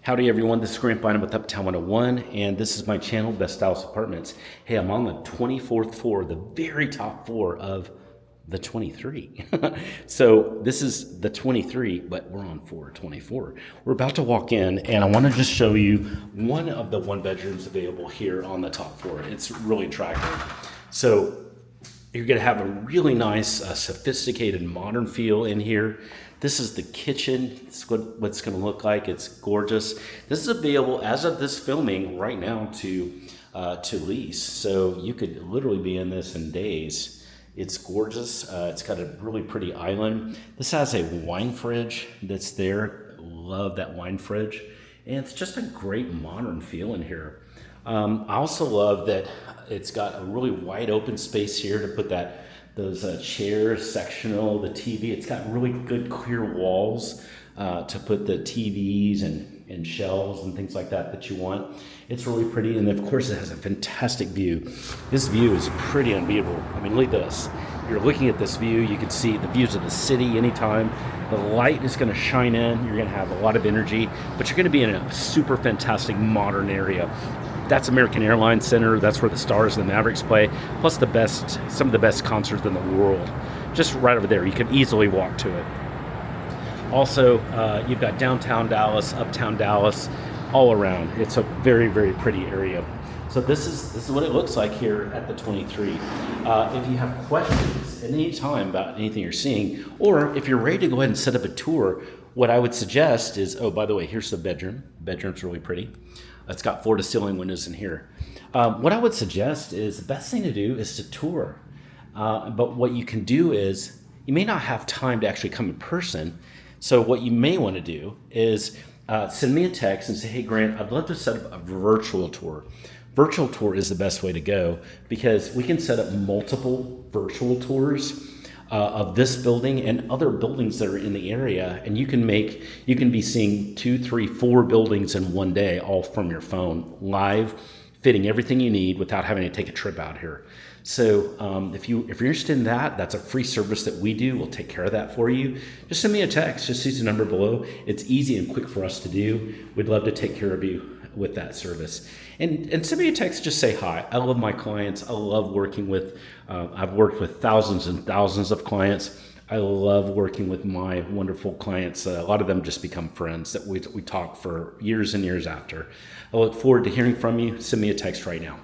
Howdy everyone, this is Grant Bynum with Uptown 101, and this is my channel, Best Dallas Apartments. Hey, I'm on the 24th floor, the very top floor of the 23. So this is the 23, but we're on floor 24. We're about to walk in, and I want to just show you one of the one bedrooms available here on the top floor. It's really attractive. So you're going to have a really nice, sophisticated, modern feel in here. This is the kitchen. It's what it's going to look like. It's gorgeous. This is available as of this filming right now to lease. So you could literally be in this in days. It's gorgeous. It's got a really pretty island. This has a wine fridge that's there. Love that wine fridge. And it's just a great modern feel in here. I also love that it's got a really wide open space here to put those chairs, sectional, the TV. It's got really good clear walls to put the TVs and shelves and things like that you want. It's really pretty, and of course it has a fantastic view. This view is pretty unbeatable. I mean, look at this. You're looking at this view, you can see the views of the city anytime. The light is going to shine in. You're going to have a lot of energy, but you're going to be in a super fantastic modern area. That's American Airlines Center. That's where the Stars and the Mavericks play, plus some of the best concerts in the world. Just right over there. You can easily walk to it. Also, you've got downtown Dallas, uptown Dallas, all around. It's a very, very pretty area. So this is what it looks like here at the 23. If you have questions at any time about anything you're seeing, or if you're ready to go ahead and set up a tour, what I would suggest is, oh, by the way, here's the bedroom. The bedroom's really pretty. It's got floor-to-ceiling windows in here. What I would suggest is the best thing to do is to tour. But what you can do is, you may not have time to actually come in person. So what you may want to do is send me a text and say, hey, Grant, I'd love to set up a virtual tour. Virtual tour is the best way to go because we can set up multiple virtual tours of this building and other buildings that are in the area, and you can be seeing 2, 3, 4 buildings in one day, all from your phone, live, fitting everything you need without having to take a trip out here. So if you're interested in that, that's a free service that we do. We'll take care of that for you. Just send me a text. Just use the number below. It's easy and quick for us to do. We'd love to take care of you with that service. And send me a text, just say hi. I love my clients. I love working with, I've worked with thousands and thousands of clients. I love working with my wonderful clients. A lot of them just become friends that we talk for years and years after. I look forward to hearing from you. Send me a text right now.